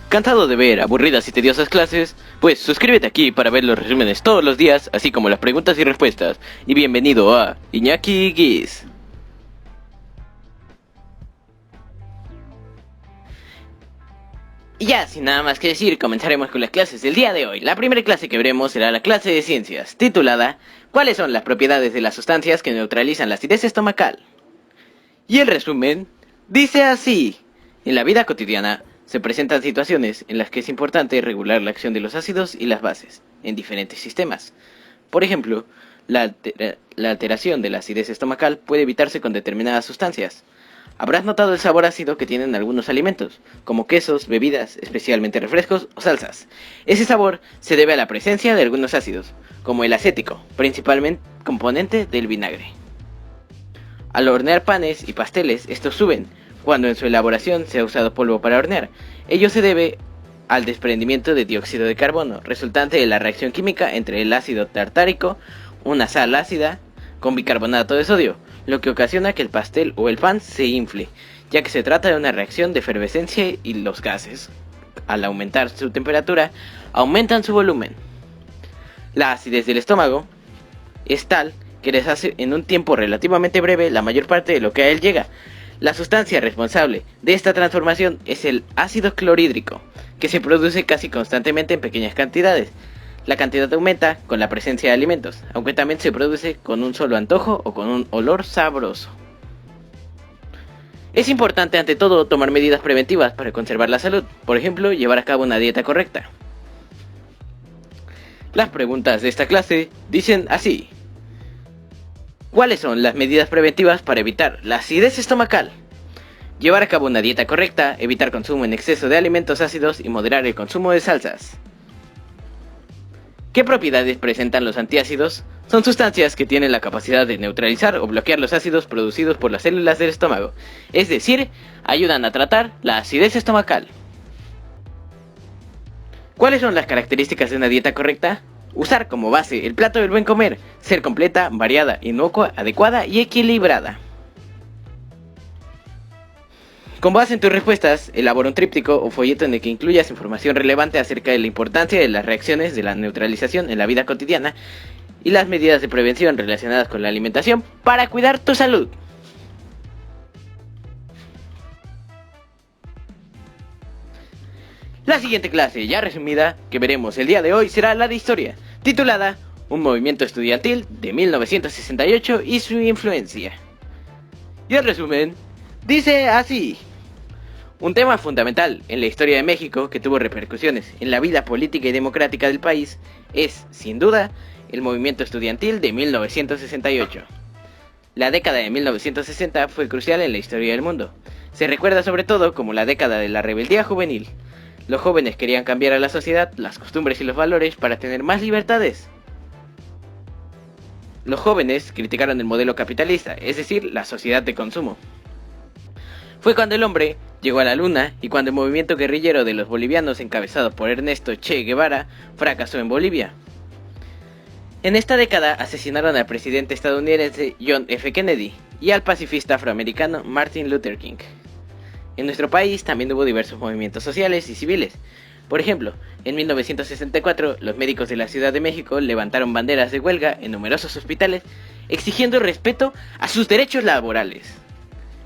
¿Cansado de ver aburridas y tediosas clases? Pues suscríbete aquí para ver los resúmenes todos los días, así como las preguntas y respuestas. Y bienvenido a Iñaki Guis. Y ya, sin nada más que decir, comenzaremos con las clases del día de hoy. La primera clase que veremos será la clase de ciencias, titulada ¿Cuáles son las propiedades de las sustancias que neutralizan la acidez estomacal? Y el resumen dice así: en la vida cotidiana se presentan situaciones en las que es importante regular la acción de los ácidos y las bases en diferentes sistemas. Por ejemplo, la alteración de la acidez estomacal puede evitarse con determinadas sustancias. Habrás notado el sabor ácido que tienen algunos alimentos, como quesos, bebidas, especialmente refrescos o salsas. Ese sabor se debe a la presencia de algunos ácidos, como el acético, principalmente componente del vinagre. Al hornear panes y pasteles, estos suben, cuando en su elaboración se ha usado polvo para hornear. Ello se debe al desprendimiento de dióxido de carbono, resultante de la reacción química entre el ácido tartárico, una sal ácida, con bicarbonato de sodio, lo que ocasiona que el pastel o el pan se infle, ya que se trata de una reacción de efervescencia y los gases, al aumentar su temperatura, aumentan su volumen. La acidez del estómago es tal que deshace en un tiempo relativamente breve la mayor parte de lo que a él llega. La sustancia responsable de esta transformación es el ácido clorhídrico, que se produce casi constantemente en pequeñas cantidades. La cantidad aumenta con la presencia de alimentos, aunque también se produce con un solo antojo o con un olor sabroso. Es importante ante todo tomar medidas preventivas para conservar la salud, por ejemplo, llevar a cabo una dieta correcta. Las preguntas de esta clase dicen así: ¿cuáles son las medidas preventivas para evitar la acidez estomacal? Llevar a cabo una dieta correcta, evitar consumo en exceso de alimentos ácidos y moderar el consumo de salsas. ¿Qué propiedades presentan los antiácidos? Son sustancias que tienen la capacidad de neutralizar o bloquear los ácidos producidos por las células del estómago, es decir, ayudan a tratar la acidez estomacal. ¿Cuáles son las características de una dieta correcta? Usar como base el plato del buen comer, ser completa, variada, inocua, adecuada y equilibrada. Con base en tus respuestas, elabora un tríptico o folleto en el que incluyas información relevante acerca de la importancia de las reacciones de la neutralización en la vida cotidiana y las medidas de prevención relacionadas con la alimentación para cuidar tu salud. La siguiente clase, ya resumida, que veremos el día de hoy será la de historia, titulada Un movimiento estudiantil de 1968 y su influencia. Y el resumen dice así: un tema fundamental en la historia de México que tuvo repercusiones en la vida política y democrática del país es, sin duda, el movimiento estudiantil de 1968. La década de 1960 fue crucial en la historia del mundo. Se recuerda sobre todo como la década de la rebeldía juvenil. Los jóvenes querían cambiar a la sociedad, las costumbres y los valores para tener más libertades. Los jóvenes criticaron el modelo capitalista, es decir, la sociedad de consumo. Fue cuando el hombre llegó a la luna y cuando el movimiento guerrillero de los bolivianos encabezado por Ernesto Che Guevara fracasó en Bolivia. En esta década asesinaron al presidente estadounidense John F. Kennedy y al pacifista afroamericano Martin Luther King. En nuestro país también hubo diversos movimientos sociales y civiles. Por ejemplo, en 1964 los médicos de la Ciudad de México levantaron banderas de huelga en numerosos hospitales exigiendo respeto a sus derechos laborales.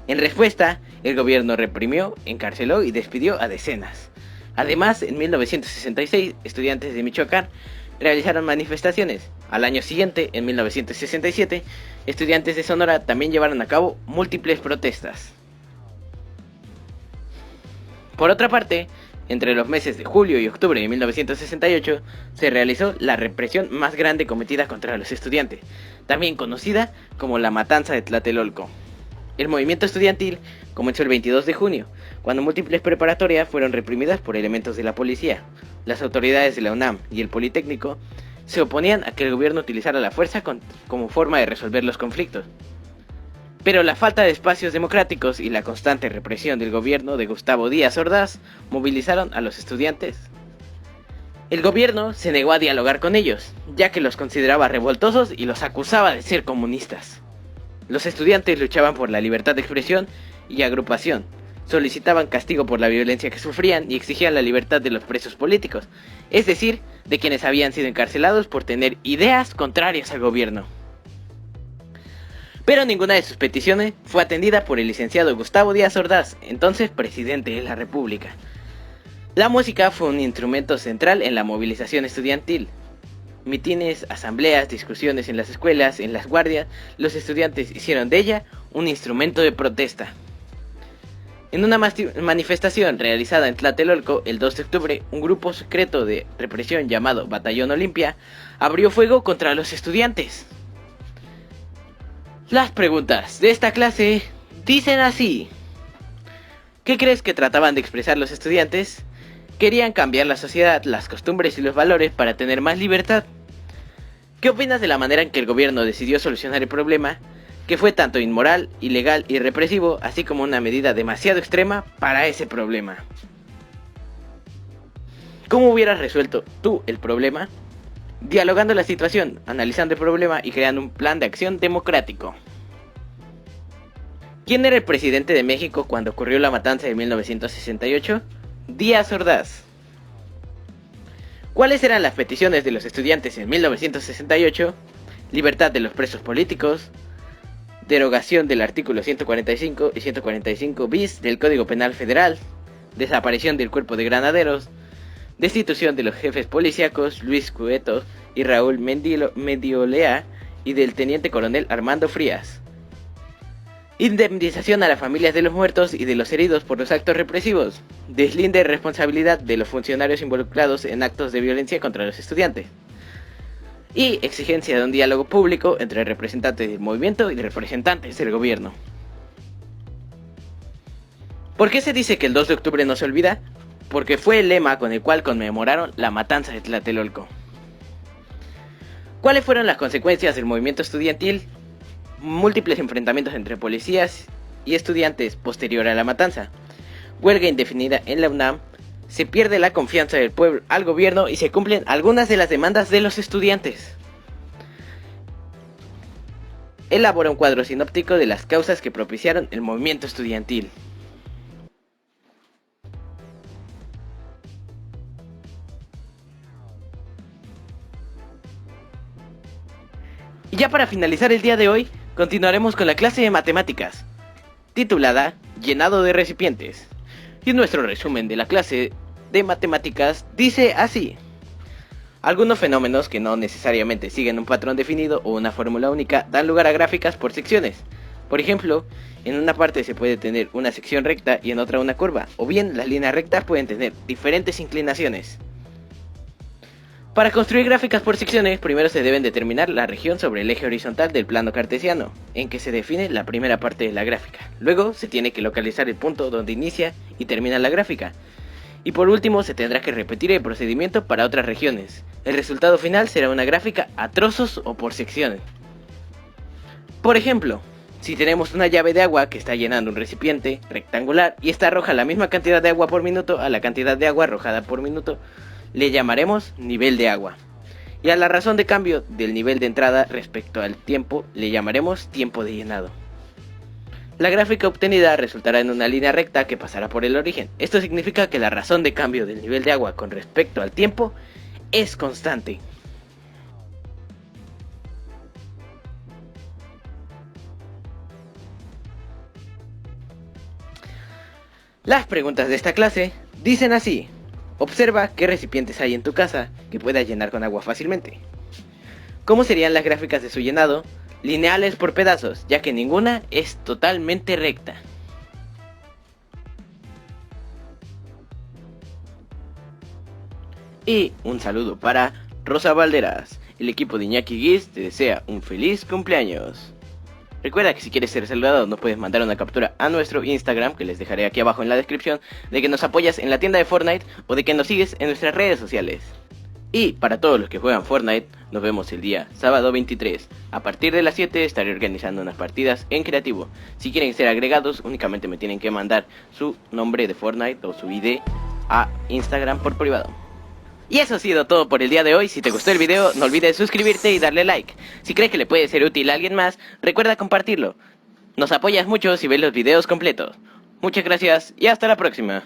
En respuesta, el gobierno reprimió, encarceló y despidió a decenas. Además, en 1966, estudiantes de Michoacán realizaron manifestaciones. Al año siguiente, en 1967, estudiantes de Sonora también llevaron a cabo múltiples protestas. Por otra parte, entre los meses de julio y octubre de 1968, se realizó la represión más grande cometida contra los estudiantes, también conocida como la Matanza de Tlatelolco. El movimiento estudiantil comenzó el 22 de junio, cuando múltiples preparatorias fueron reprimidas por elementos de la policía. Las autoridades de la UNAM y el Politécnico se oponían a que el gobierno utilizara la fuerza como forma de resolver los conflictos. Pero la falta de espacios democráticos y la constante represión del gobierno de Gustavo Díaz Ordaz movilizaron a los estudiantes. El gobierno se negó a dialogar con ellos, ya que los consideraba revoltosos y los acusaba de ser comunistas. Los estudiantes luchaban por la libertad de expresión y agrupación, solicitaban castigo por la violencia que sufrían y exigían la libertad de los presos políticos, es decir, de quienes habían sido encarcelados por tener ideas contrarias al gobierno. Pero ninguna de sus peticiones fue atendida por el licenciado Gustavo Díaz Ordaz, entonces presidente de la República. La música fue un instrumento central en la movilización estudiantil. Mitines, asambleas, discusiones en las escuelas, en las guardias, los estudiantes hicieron de ella un instrumento de protesta. En una manifestación realizada en Tlatelolco el 2 de octubre, un grupo secreto de represión llamado Batallón Olimpia abrió fuego contra los estudiantes. Las preguntas de esta clase dicen así: ¿qué crees que trataban de expresar los estudiantes? Querían cambiar la sociedad, las costumbres y los valores para tener más libertad. ¿Qué opinas de la manera en que el gobierno decidió solucionar el problema, que fue tanto inmoral, ilegal y represivo, así como una medida demasiado extrema para ese problema? ¿Cómo hubieras resuelto tú el problema? Dialogando la situación, analizando el problema y creando un plan de acción democrático. ¿Quién era el presidente de México cuando ocurrió la matanza de 1968? Díaz Ordaz. ¿Cuáles eran las peticiones de los estudiantes en 1968? Libertad de los presos políticos, derogación del artículo 145 y 145 bis del Código Penal Federal, desaparición del cuerpo de granaderos, destitución de los jefes policíacos Luis Cueto y Raúl Mendiolea y del teniente coronel Armando Frías, indemnización a las familias de los muertos y de los heridos por los actos represivos, deslinde de responsabilidad de los funcionarios involucrados en actos de violencia contra los estudiantes, y exigencia de un diálogo público entre representantes del movimiento y representantes del gobierno. ¿Por qué se dice que el 2 de octubre no se olvida? Porque fue el lema con el cual conmemoraron la matanza de Tlatelolco. ¿Cuáles fueron las consecuencias del movimiento estudiantil? Múltiples enfrentamientos entre policías y estudiantes posterior a la matanza, huelga indefinida en la UNAM, se pierde la confianza del pueblo al gobierno y se cumplen algunas de las demandas de los estudiantes. Elabora un cuadro sinóptico de las causas que propiciaron el movimiento estudiantil. Y ya para finalizar el día de hoy, continuaremos con la clase de matemáticas, titulada Llenado de recipientes. Y nuestro resumen de la clase de matemáticas dice así: algunos fenómenos que no necesariamente siguen un patrón definido o una fórmula única dan lugar a gráficas por secciones. Por ejemplo, en una parte se puede tener una sección recta y en otra una curva, o bien las líneas rectas pueden tener diferentes inclinaciones. Para construir gráficas por secciones, primero se deben determinar la región sobre el eje horizontal del plano cartesiano, en que se define la primera parte de la gráfica. Luego se tiene que localizar el punto donde inicia y termina la gráfica. Y por último se tendrá que repetir el procedimiento para otras regiones. El resultado final será una gráfica a trozos o por secciones. Por ejemplo, si tenemos una llave de agua que está llenando un recipiente rectangular y esta arroja la misma cantidad de agua por minuto a la cantidad de agua arrojada por minuto, le llamaremos nivel de agua. Y a la razón de cambio del nivel de entrada respecto al tiempo le llamaremos tiempo de llenado. La gráfica obtenida resultará en una línea recta que pasará por el origen. Esto significa que la razón de cambio del nivel de agua con respecto al tiempo es constante. Las preguntas de esta clase dicen así: observa qué recipientes hay en tu casa que puedas llenar con agua fácilmente. ¿Cómo serían las gráficas de su llenado? Lineales por pedazos, ya que ninguna es totalmente recta. Y un saludo para Rosa Valderas. El equipo de Iñaki Guis te desea un feliz cumpleaños. Recuerda que si quieres ser saludado nos puedes mandar una captura a nuestro Instagram, que les dejaré aquí abajo en la descripción, de que nos apoyas en la tienda de Fortnite o de que nos sigues en nuestras redes sociales. Y para todos los que juegan Fortnite, nos vemos el día sábado 23. A partir de las 7 estaré organizando unas partidas en creativo. Si quieren ser agregados, únicamente me tienen que mandar su nombre de Fortnite o su ID a Instagram por privado. Y eso ha sido todo por el día de hoy. Si te gustó el video, no olvides suscribirte y darle like. Si crees que le puede ser útil a alguien más, recuerda compartirlo. Nos apoyas mucho si ves los videos completos. Muchas gracias y hasta la próxima.